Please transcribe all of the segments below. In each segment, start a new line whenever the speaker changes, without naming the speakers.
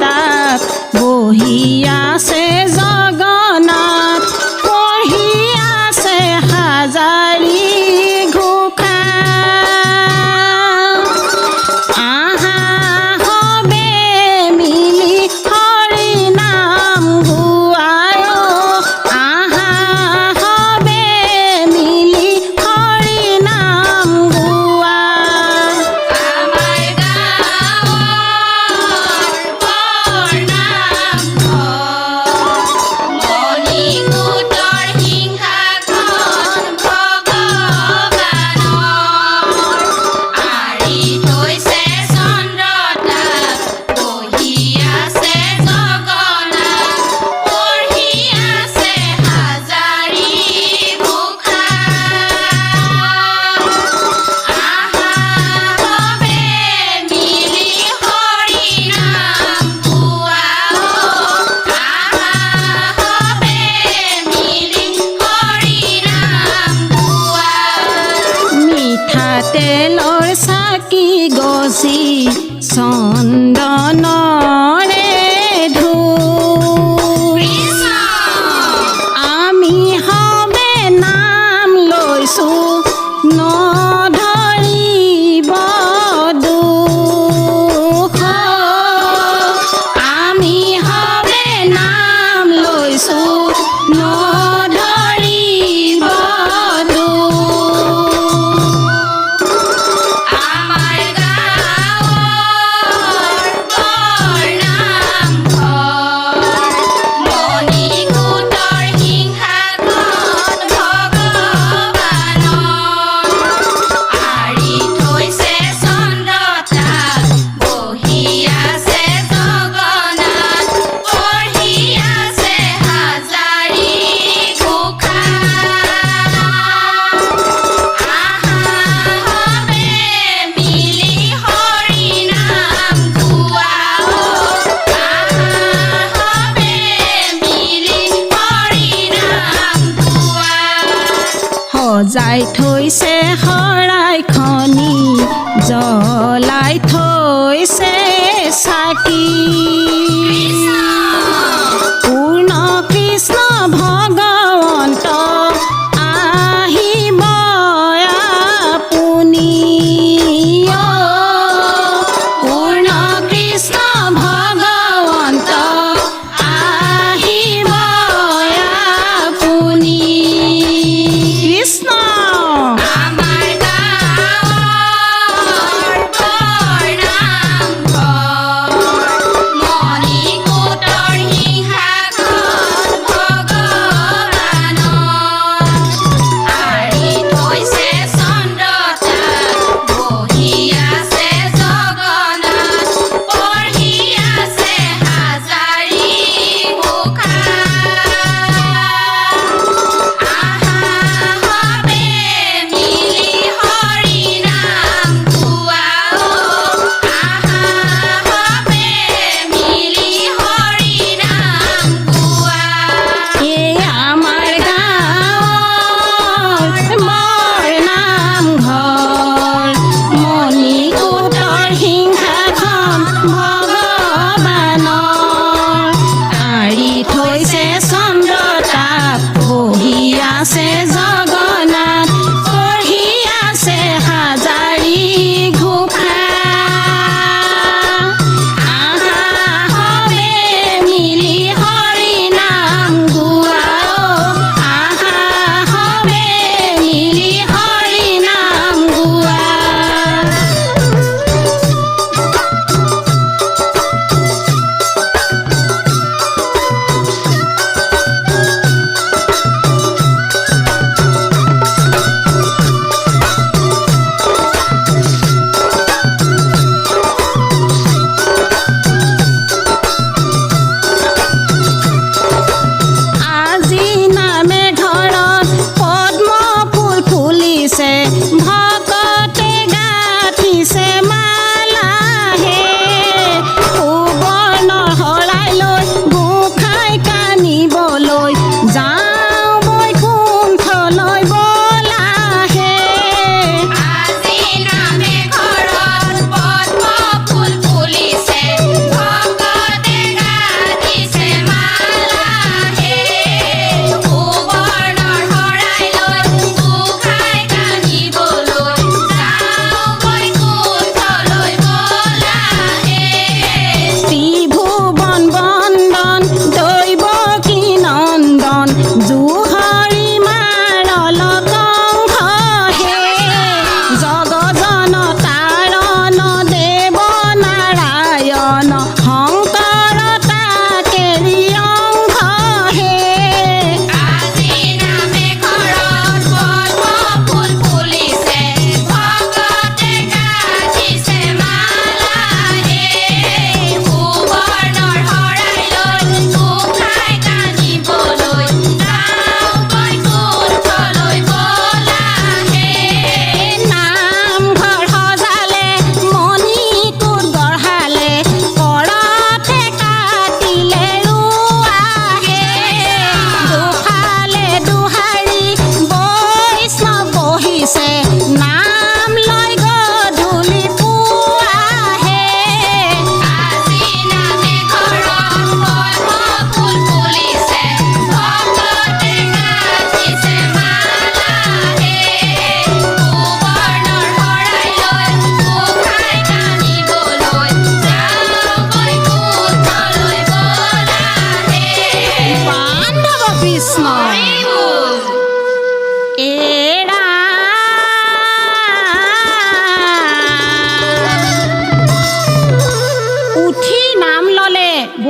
তাত বহি আছে জগন্নাথ, পঢ়ি আছে হাজাৰী ঘোষা। আহা হবে মিলি হৰি নাম গোৱায়, আহা হবে মিলি হৰি নাম গোৱা।
আমাৰ গাঁৱৰ বৰ নামঘৰ, মণিকূটৰ সিংহাসন ভগৱানৰ। আঁৰি থৈছে চন্দ্ৰতাপ, বহি আছে জগন্নাথ, পঢ়ি আছে হাজাৰী ঘোষা। আহা হবে মিলি হৰি নাম গোৱাও, আহা হবে মিলি হৰি নাম গোৱা।
মিঠাতেলৰ চাকি গছি চন্দনৰে ধূপ,
কৃষ্ণ
আমি হবে নাম লৈছো নধৰিব দুখ। আমি হবে নাম লৈছো নধৰিব দুখ।
আমাৰ গাঁৱৰ বৰ নামঘৰ, মণিকূটৰ সিংহাসন ভগৱানৰ। আঁৰি থৈছে চন্দ্ৰতাপ, বহি আছে জগন্নাথ, পঢ়ি আছে হাজাৰী ঘোষা। আহা হবে মিলি হৰি নাম গোৱাও, আহা হবে মিলি হৰি নাম গোৱা।
সজাই থৈছে শৰাইখনি, জ্বলাই থৈছে চাকি।
কৃষ্ণ
পূৰ্ণ কৃষ্ণ ভগৱন্ত আহিব আপুনি। পূৰ্ণ কৃষ্ণ ভগৱন্ত আহিব আপুনি। কৃষ্ণ
আমাৰ গাঁৱৰ বৰ নামঘৰ, মণিকূটৰ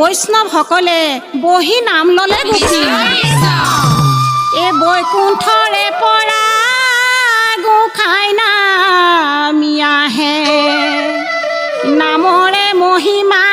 বৈষ্ণৱসকলে বহি নাম ল'লে গোপী এই বৈকুণ্ঠৰে পৰা গোসাঁই নামি আহে নামৰে মহিমা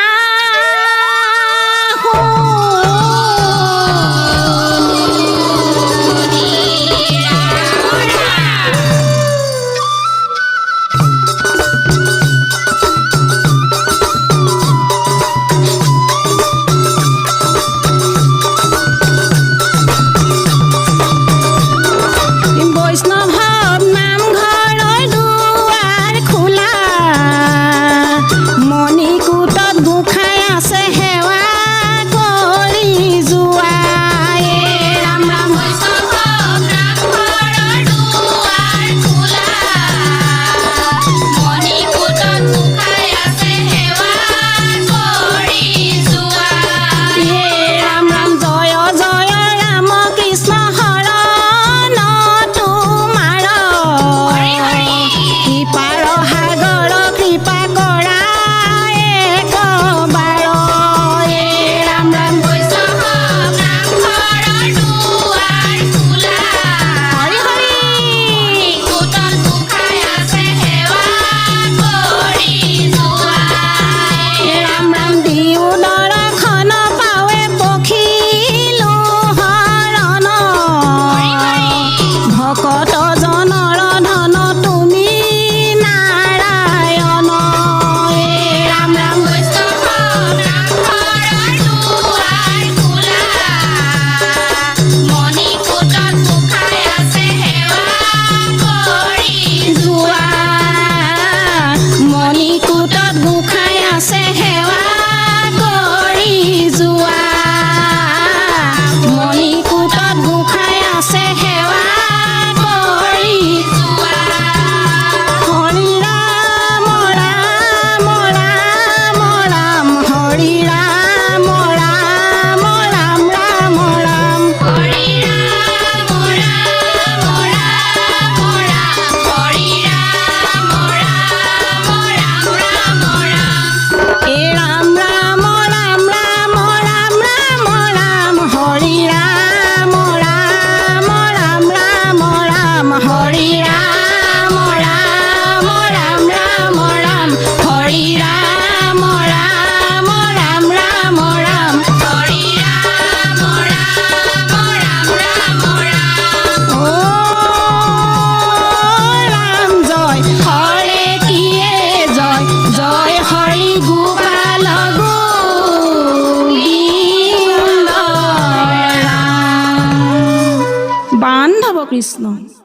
কৃষ্ণ।